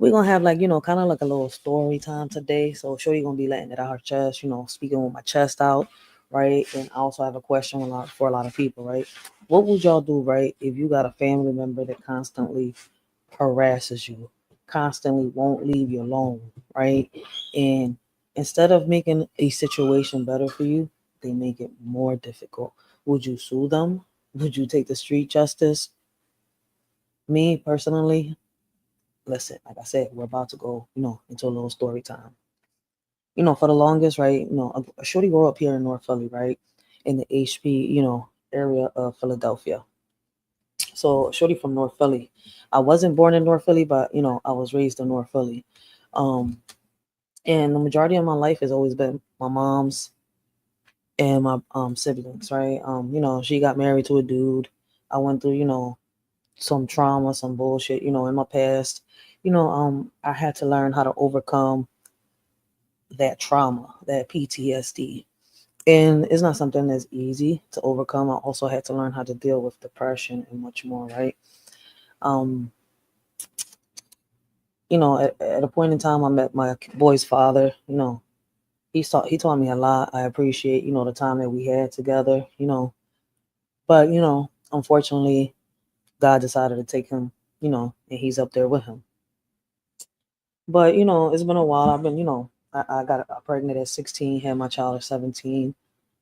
we're gonna have like, kind of like a little story time today. So Shorty gonna be letting it out her chest, speaking with my chest out, right? And I also have a question for a lot of people, right? What would y'all do, right, if you got a family member that constantly harasses you, constantly won't leave you alone, right? And instead of making a situation better for you, they make it more difficult. Would you sue them? Would you take the street justice? Me personally, listen, like I said, we're about to go, into a little story time. For the longest, right, a shorty grew up here in North Philly, right, in the HP, area of Philadelphia. So, a shorty from North Philly. I wasn't born in North Philly, but I was raised in North Philly. Um, and the majority of my life has always been my mom's and my siblings, right? She got married to a dude. I went through, some trauma, some bullshit, in my past. I had to learn how to overcome that trauma, that PTSD. And it's not something that's easy to overcome. I also had to learn how to deal with depression and much more, right? Um, at a point in time I met my boy's father, he taught me a lot. I appreciate, the time that we had together, but unfortunately God decided to take him, and he's up there with him. But it's been a while. I've been, I got pregnant at 16, had my child at 17,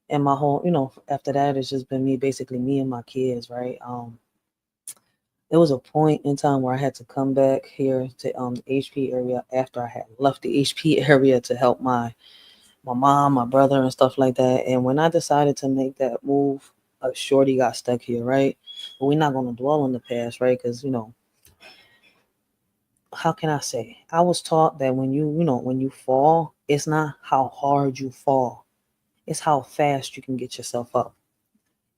and my whole, after that, it's just been me, basically me and my kids, right? There was a point in time where I had to come back here to the HP area after I had left the HP area to help my mom, my brother, and stuff like that. And when I decided to make that move, a shorty got stuck here, right? But we're not gonna dwell on the past, right? Because how can I say? I was taught that when you fall, it's not how hard you fall, it's how fast you can get yourself up.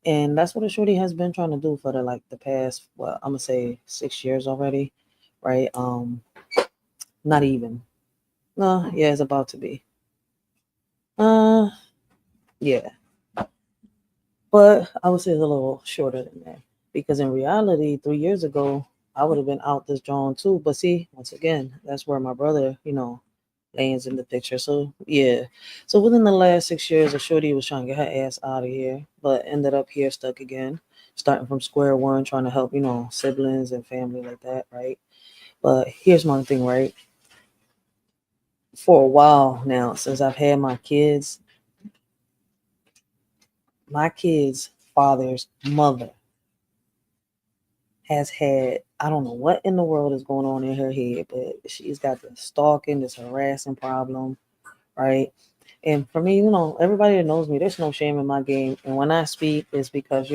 And that's what a shorty has been trying to do for the past, well, I'm gonna say 6 years already, right? Not even. No, yeah, it's about to be. Uh, yeah, but I would say it's a little shorter than that because in reality, 3 years ago, I would have been out this John too. But see, once again, that's where my brother, lands in the picture. So yeah, so within the last 6 years, a shorty was trying to get her ass out of here, but ended up here stuck again, starting from square one, trying to help siblings and family like that, right? But here's one thing, right? For a while now, since I've had my kids' father's mother has had, I don't know what in the world is going on in her head, but she's got this stalking, this harassing problem, right? And for me, everybody that knows me, there's no shame in my game. And when I speak, it's because,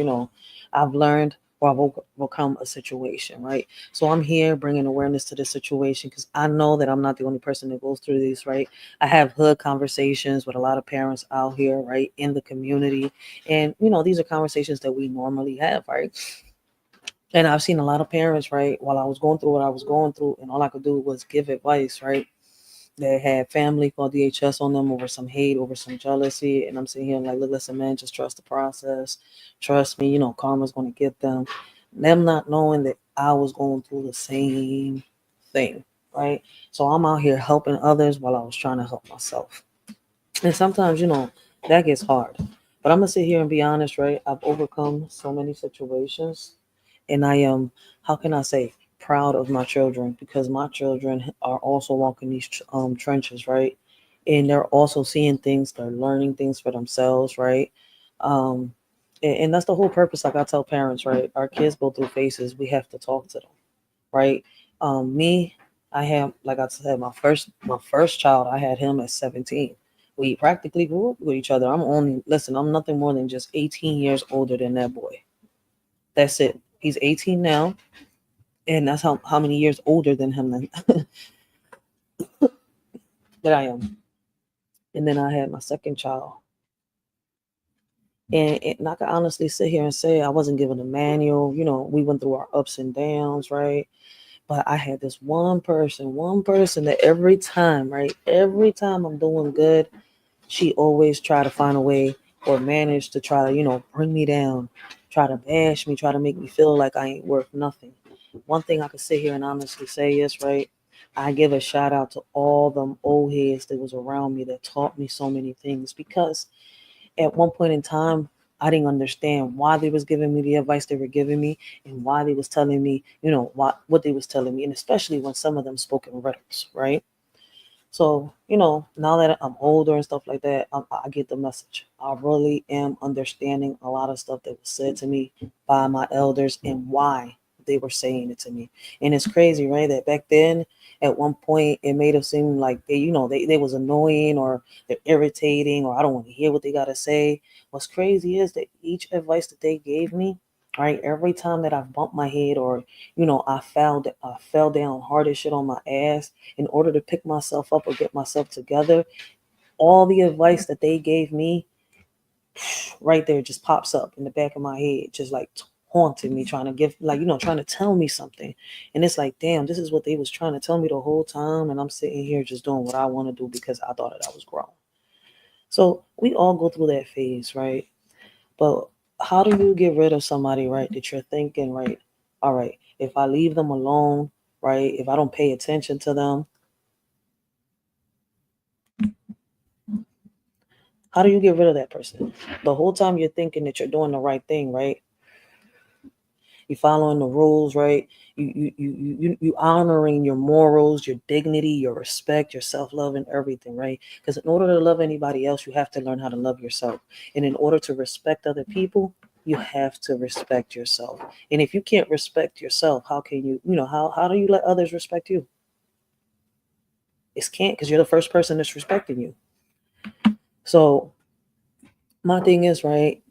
I've learned or I've overcome a situation, right? So I'm here bringing awareness to this situation because I know that I'm not the only person that goes through this, right? I have hood conversations with a lot of parents out here, right, in the community. And, these are conversations that we normally have, right? And I've seen a lot of parents, right, while I was going through what I was going through, and all I could do was give advice, right? They had family called DHS on them over some hate, over some jealousy. And I'm sitting here like, look, listen, man, just trust the process. Trust me, karma's going to get them. Them not knowing that I was going through the same thing, right? So I'm out here helping others while I was trying to help myself. And sometimes, that gets hard. But I'm going to sit here and be honest, right? I've overcome so many situations and I am, how can I say, proud of my children because my children are also walking these trenches, right? And they're also seeing things, they're learning things for themselves, right? Um, and that's the whole purpose. Like I tell parents, right? Our kids go through phases. We have to talk to them, right? Me, I have, like I said, my first child. I had him at 17. We practically grew up with each other. I'm nothing more than just 18 years older than that boy. That's it. He's 18 now, and that's how many years older than him that I am. And then I had my second child, and I can honestly sit here and say I wasn't given a manual. We went through our ups and downs, right? But I had this one person that every time, right, every time I'm doing good, she always try to find a way or manage to try to, bring me down, try to bash me, try to make me feel like I ain't worth nothing. One thing I could sit here and honestly say is, right, I give a shout out to all them old heads that was around me that taught me so many things, because at one point in time I didn't understand why they was giving me the advice they were giving me, and why they was telling me, what they was telling me, and especially when some of them spoke in riddles, right? So, now that I'm older and stuff like that, I get the message. I really am understanding a lot of stuff that was said to me by my elders, and why they were saying it to me. And it's crazy, right? That back then, at one point, it made it seem like they was annoying, or they're irritating, or I don't want to hear what they got to say. What's crazy is that each advice that they gave me, right, every time that I bumped my head, or, I fell down hard as shit on my ass, in order to pick myself up or get myself together, all the advice that they gave me right there just pops up in the back of my head, just like haunting me, trying to give, like, trying to tell me something. And it's like, damn, this is what they was trying to tell me the whole time. And I'm sitting here just doing what I want to do because I thought that I was grown. So we all go through that phase, right? But how do you get rid of somebody, right, that you're thinking, right, all right, if I leave them alone, right, if I don't pay attention to them, how do you get rid of that person? The whole time you're thinking that you're doing the right thing, right? You're following the rules, right? You honoring your morals, your dignity, your respect, your self-love, and everything, right? Because in order to love anybody else, you have to learn how to love yourself. And in order to respect other people, you have to respect yourself. And if you can't respect yourself, how can how do you let others respect you? It can't, because you're the first person that's respecting you. So my thing is, right,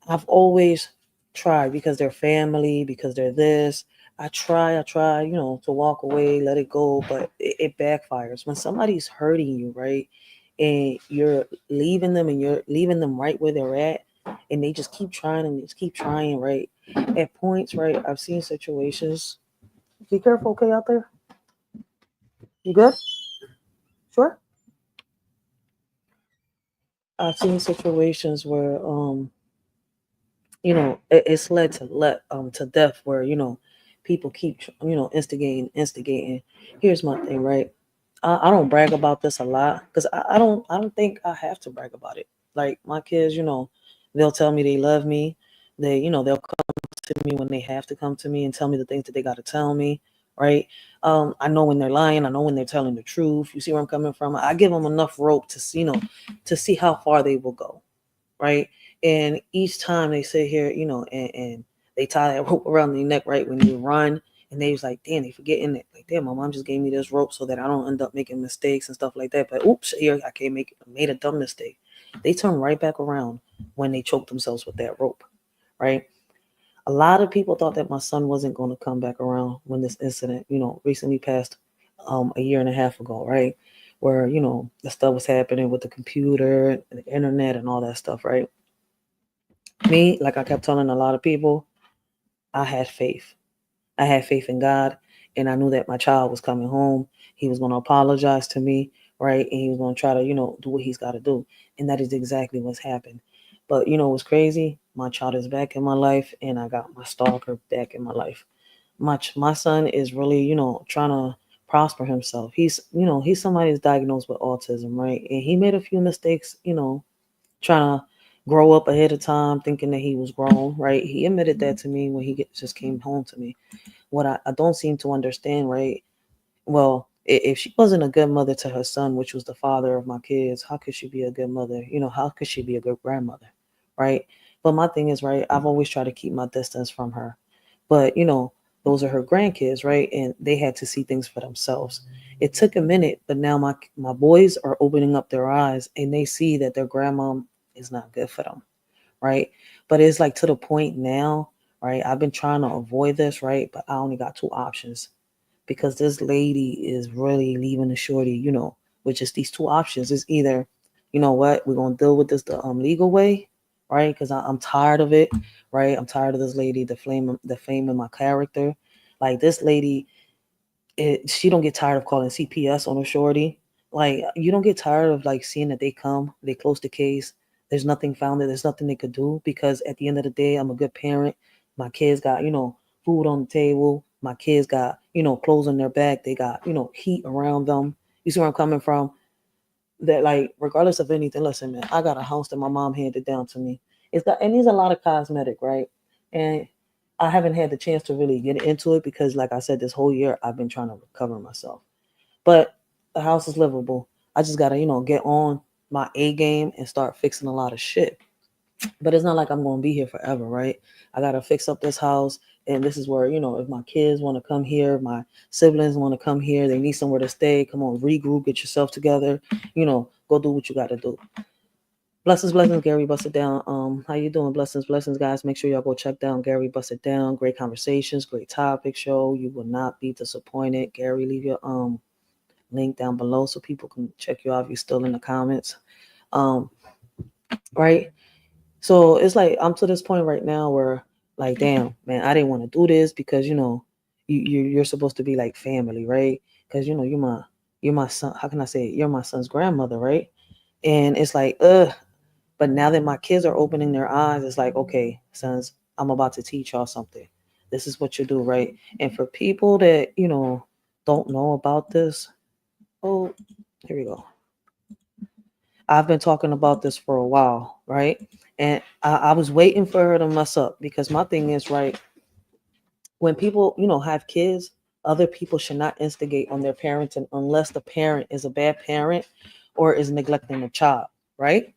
I've always tried, because they're family, because they're this. I try, to walk away, let it go, but it backfires. When somebody's hurting you, right, and you're leaving them, and you're leaving them right where they're at, and they just keep trying and just keep trying, right? At points, right, I've seen situations. Be careful, okay, out there? You good? Sure. I've seen situations where it's led to death, where people keep instigating. Here's my thing, right? I don't brag about this a lot, because I don't think I have to brag about it. Like my kids, they'll tell me they love me. They'll come to me when they have to come to me and tell me the things that they got to tell me, right? I know when they're lying, I know when they're telling the truth. You see where I'm coming from? I give them enough rope to see, to see how far they will go, right? And each time they sit here, and they tie that rope around their neck, right? When you run, and they was like, damn, they forgetting it. Like, damn, my mom just gave me this rope so that I don't end up making mistakes and stuff like that. But oops, here I can't made a dumb mistake. They turn right back around when they choke themselves with that rope, right? A lot of people thought that my son wasn't going to come back around when this incident, recently passed, a year and a half ago, right? Where, the stuff was happening with the computer and the internet and all that stuff, right? Me, like I kept telling a lot of people, I had faith. I had faith in God, and I knew that my child was coming home. He was going to apologize to me, right? And he was going to try to, do what he's got to do. And that is exactly what's happened. But what's crazy? My child is back in my life, and I got my stalker back in my life. My son is really, trying to prosper himself. He's somebody that's diagnosed with autism, right? And he made a few mistakes, trying to grow up ahead of time, thinking that he was grown, right? He admitted that to me when just came home to me. What I don't seem to understand, right? Well, if she wasn't a good mother to her son, which was the father of my kids, how could she be a good mother? How could she be a good grandmother, right? But my thing is, right, I've always tried to keep my distance from her. But, those are her grandkids, right? And they had to see things for themselves. It took a minute, but now my boys are opening up their eyes, and they see that their grandma is not good for them, right? But it's like to the point now, right? I've been trying to avoid this, right? But I only got two options, because this lady is really leaving the shorty, with just these two options. It's either, you know what, we're gonna deal with this the legal way, right? Because I'm tired of it, right? I'm tired of this lady, the fame in my character. Like this lady, she don't get tired of calling CPS on a shorty. Like you don't get tired of like seeing that they close the case. There's nothing found there. There's nothing they could do, because at the end of the day, I'm a good parent. My kids got, food on the table. My kids got, clothes on their back. They got, heat around them. You see where I'm coming from? That, like, regardless of anything, listen, man, I got a house that my mom handed down to me. It needs a lot of cosmetic, right? And I haven't had the chance to really get into it because, like I said, this whole year I've been trying to recover myself. But the house is livable. I just gotta, get on my A game and start fixing a lot of shit. But it's not like I'm gonna be here forever, right? I gotta fix up this house, and this is where, if my kids want to come here, my siblings want to come here, they need somewhere to stay. Come on, regroup, get yourself together, go do what you gotta do. Blessings, Gary Bust It Down. How you doing? Blessings, guys. Make sure y'all go check down Gary Bust It Down. Great conversations, great topic show. You will not be disappointed. Gary, leave your link down below so people can check you out if you're still in the comments. Um, right? So it's like I'm to this point right now where, like, damn, man, I didn't want to do this because you're supposed to be like family, right? Because you're my son. How can I say it? You're my son's grandmother, right? And it's like, ugh. But now that my kids are opening their eyes, it's like, okay, sons, I'm about to teach y'all something. This is what you do, right? And for people that don't know about this, oh, here we go. I've been talking about this for a while, right? And I was waiting for her to mess up because my thing is, right, when people, have kids, other people should not instigate on their parenting unless the parent is a bad parent or is neglecting the child, right?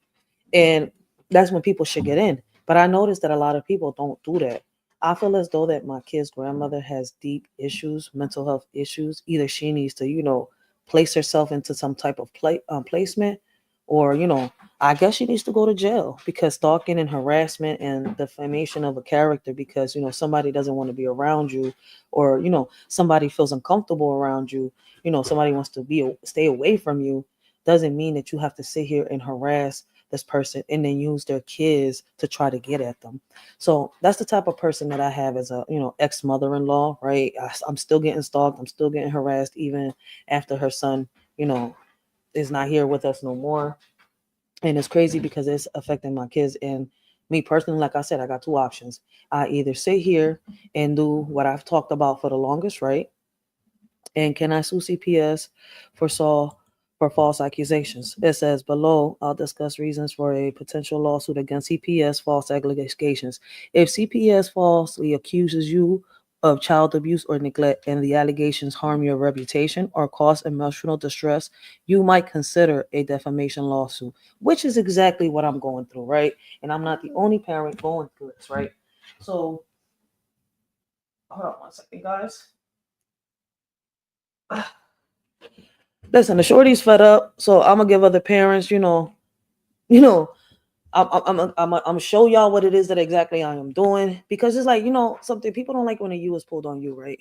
And that's when people should get in. But I noticed that a lot of people don't do that. I feel as though that my kid's grandmother has deep issues, mental health issues. Either she needs to, place herself into some type of placement, or I guess she needs to go to jail because stalking and harassment and defamation of a character because somebody doesn't want to be around you, or somebody feels uncomfortable around you. Somebody wants to stay away from you. Doesn't mean that you have to sit here and harass this person and then use their kids to try to get at them. So that's the type of person that I have as a ex mother-in-law, right? I'm still getting stalked. I'm still getting harassed even after her son is not here with us no more. And it's crazy because it's affecting my kids. And me personally, like I said, I got two options. I either sit here and do what I've talked about for the longest, right? And can I sue CPS for false accusations? It says below, I'll discuss reasons for a potential lawsuit against CPS false allegations. If CPS falsely accuses you of child abuse or neglect and the allegations harm your reputation or cause emotional distress, you might consider a defamation lawsuit, which is exactly what I'm going through, right? And I'm not the only parent going through this, right? So, hold on one second, guys. Listen, the shorty's fed up, so I'm gonna give other parents, you know, I'm show y'all what it is that exactly I am doing because it's like something people don't like when the U is pulled on you, right?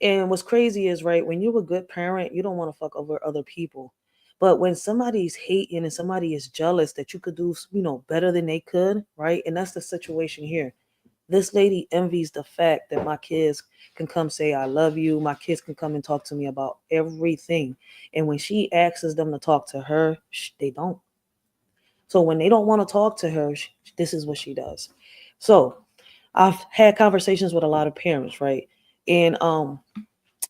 And what's crazy is, right, when you're a good parent, you don't want to fuck over other people, but when somebody's hating and somebody is jealous that you could do better than they could, right? And that's the situation here. This lady envies the fact that my kids can come say, I love you. My kids can come and talk to me about everything. And when she asks them to talk to her, they don't. So when they don't want to talk to her, this is what she does. So I've had conversations with a lot of parents, right? And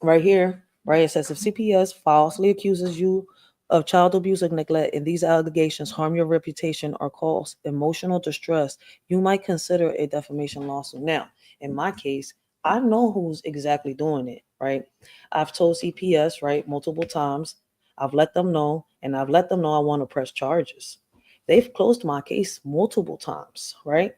right here, right, it says if CPS falsely accuses you of child abuse or neglect and these allegations harm your reputation or cause emotional distress, you might consider a defamation lawsuit. Now, in my case, I know who's exactly doing it, right? I've told CPS, right, multiple times. I've let them know, and I've let them know I want to press charges. They've closed my case multiple times, right?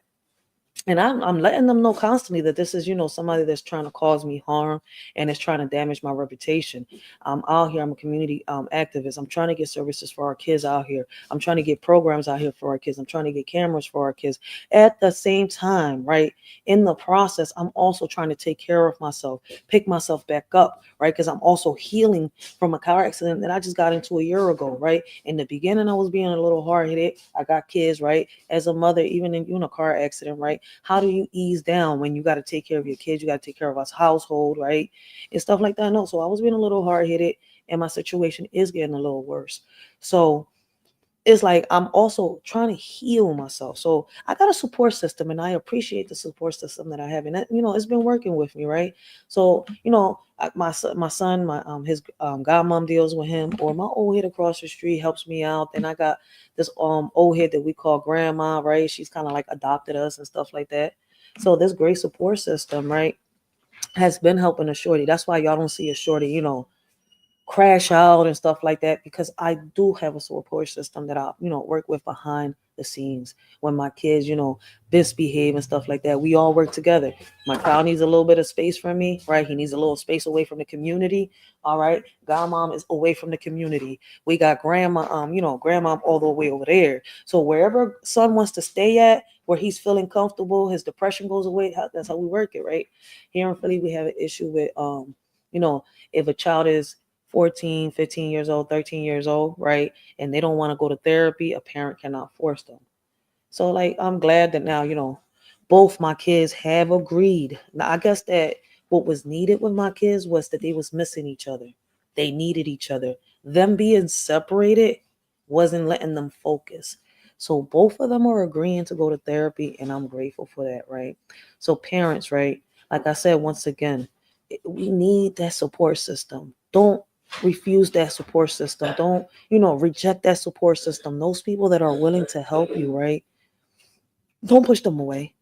And I'm letting them know constantly that this is somebody that's trying to cause me harm and is trying to damage my reputation. I'm out here. I'm a community activist. I'm trying to get services for our kids out here. I'm trying to get programs out here for our kids. I'm trying to get cameras for our kids. At the same time, right, in the process, I'm also trying to take care of myself, pick myself back up, right, because I'm also healing from a car accident that I just got into a year ago, right? In the beginning, I was being a little hard-headed. I got kids, right? As a mother, even in a car accident, right? How do you ease down when you got to take care of your kids? You got to take care of us household, right? And stuff like that. No, so I was being a little hard-headed, and my situation is getting a little worse. So it's like I'm also trying to heal myself. So I got a support system, and I appreciate the support system that I have, and that, it's been working with me, right? So my son, my his godmom deals with him, or my old head across the street helps me out. Then I got this old head that we call grandma, right? She's kind of like adopted us and stuff like that. So this great support system, right, has been helping a shorty. That's why y'all don't see a shorty, crash out and stuff like that, because I do have a support system that I, work with behind the scenes. When my kids, misbehave and stuff like that, we all work together. My child needs a little bit of space from me, right? He needs a little space away from the community. All right. Godmom is away from the community. We got grandma, grandmom all the way over there. So wherever son wants to stay at, where he's feeling comfortable, his depression goes away. That's how we work it, right? Here in Philly, we have an issue with, if a child is 14, 15 years old, 13 years old, right? And they don't want to go to therapy, a parent cannot force them. So like, I'm glad that now, both my kids have agreed. Now, I guess that what was needed with my kids was that they was missing each other. They needed each other. Them being separated wasn't letting them focus. So both of them are agreeing to go to therapy, and I'm grateful for that, right? So parents, right? Like I said, once again, we need that support system. Don't refuse that support system. Don't, reject that support system. Those people that are willing to help you, right? Don't push them away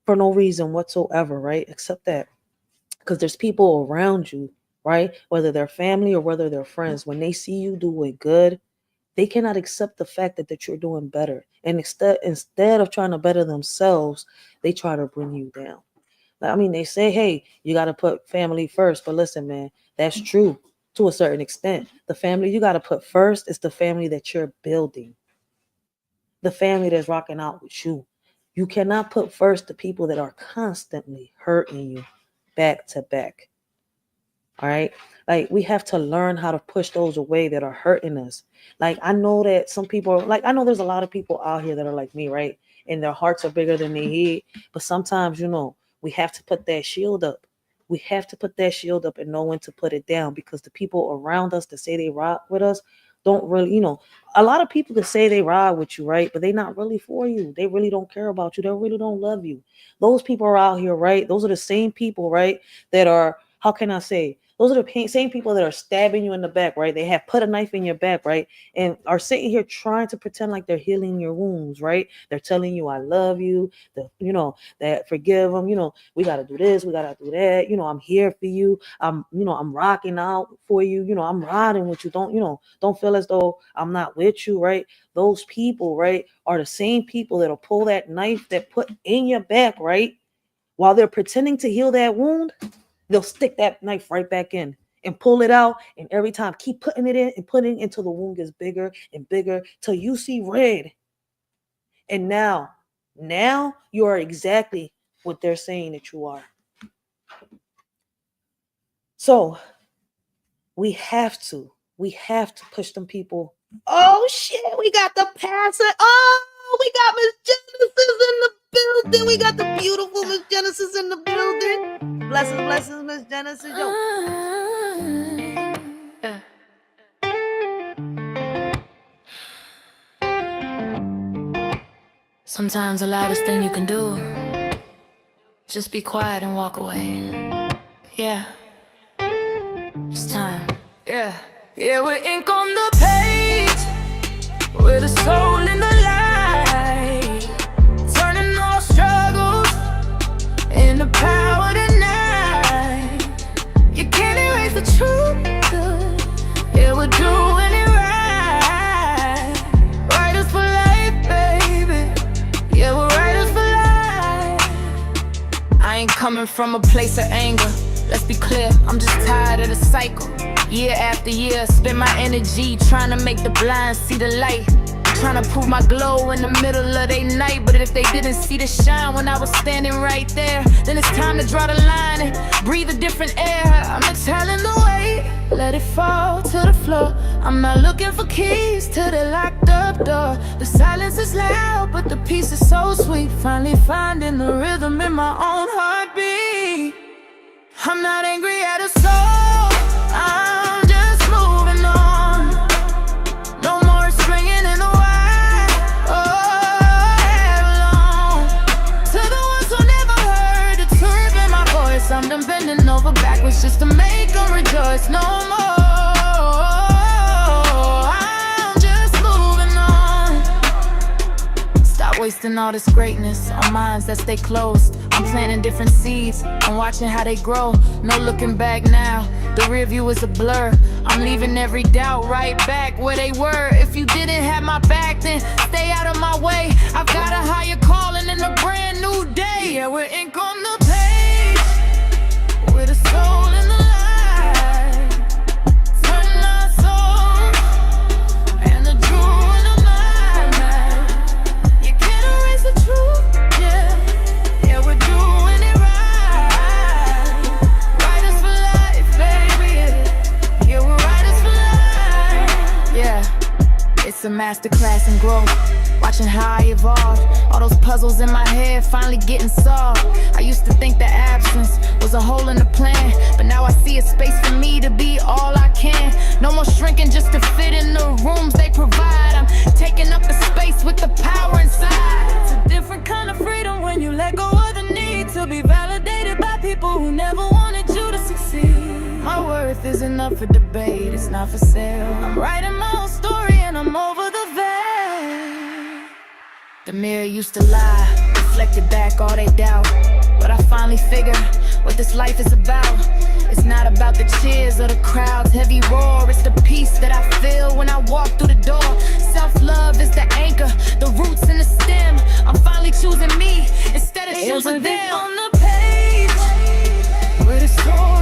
for no reason whatsoever, right? Accept that. Because there's people around you, right? Whether they're family or whether they're friends, when they see you doing good, they cannot accept the fact that you're doing better. And instead of trying to better themselves, they try to bring you down. I mean, they say, hey, you got to put family first. But listen, man, that's true to a certain extent. The family you got to put first is the family that you're building, the family that's rocking out with you. You cannot put first the people that are constantly hurting you back to back. All right. Like, we have to learn how to push those away that are hurting us. Like, I know that some people, like, I know there's a lot of people out here that are like me, right? And their hearts are bigger than their head. But sometimes, we have to put that shield up. We have to put that shield up and know when to put it down, because the people around us that say they rock with us don't really, a lot of people that say they ride with you, right? But they're not really for you. They really don't care about you. They really don't love you. Those people are out here, right? Those are the same people, right? That are, how can I say? Those are the same people that are stabbing you in the back, right? They have put a knife in your back, right? And are sitting here trying to pretend like they're healing your wounds, right? They're telling you, I love you, that forgive them, we got to do this, we got to do that. I'm here for you. I'm rocking out for you. I'm riding with you. Don't feel as though I'm not with you, right? Those people, right, are the same people that'll pull that knife that put in your back, right? While they're pretending to heal that wound, they'll stick that knife right back in and pull it out. And every time, keep putting it in and putting it until the wound gets bigger and bigger till you see red. And now you are exactly what they're saying that you are. So we have to push them people. Oh shit, we got the passer. Oh, we got Miss Genesis in the building. We got the beautiful Miss Genesis in the building. Blessings, Miss Genesis. Yo. Sometimes the loudest thing you can do, just be quiet and walk away. Yeah, it's time. Yeah, we're ink on the page, we're the soul in the light, turning all struggles into power tonight. You can't erase the truth, yeah, we're doing it right. Writers for life, baby, yeah, we're writers for life. I ain't coming from a place of anger, let's be clear, I'm just tired of the cycle. Year after year, spend my energy trying to make the blind see the light, trying to prove my glow in the middle of their night. But if they didn't see the shine when I was standing right there, then it's time to draw the line and breathe a different air. I'm not telling the weight, let it fall to the floor. I'm not looking for keys to the locked up door. The silence is loud, but the peace is so sweet. Finally finding the rhythm in my own heartbeat. I'm not angry at a soul, I'm just moving on. No more swinging in the wild. just to make them rejoice no more. I'm just moving on. Stop wasting all this greatness on minds that stay closed. I'm planting different seeds, I'm watching how they grow. No looking back now, the rear view is a blur. I'm leaving every doubt right back where they were. If you didn't have my back, then stay out of my way. I've got a higher calling and a brand new day. Yeah, we're ink on the page, with a soul in the light. Turn our souls and the jewel in the mind. You can't erase the truth, yeah. Yeah, we're doing it right. Writers for life, baby. Yeah, we're writers for life. Yeah, it's a masterclass in growth. Watching how I evolved, all those puzzles in my head finally getting solved. I used to think that absence was a hole in the plan, but now I see a space for me to be all I can. No more shrinking just to fit in the rooms they provide. I'm taking up the space with the power inside. It's a different kind of freedom when you let go of the need to be validated by people who never wanted you to succeed. My worth isn't up for debate, it's not for sale. I'm writing my own story and I'm over the veil. The mirror used to lie, reflected back all they doubt. But I finally figured what this life is about. It's not about the cheers or the crowd's heavy roar. It's the peace that I feel when I walk through the door. Self-love is the anchor, the roots and the stem. I'm finally choosing me instead of choosing them. On the page, with a soul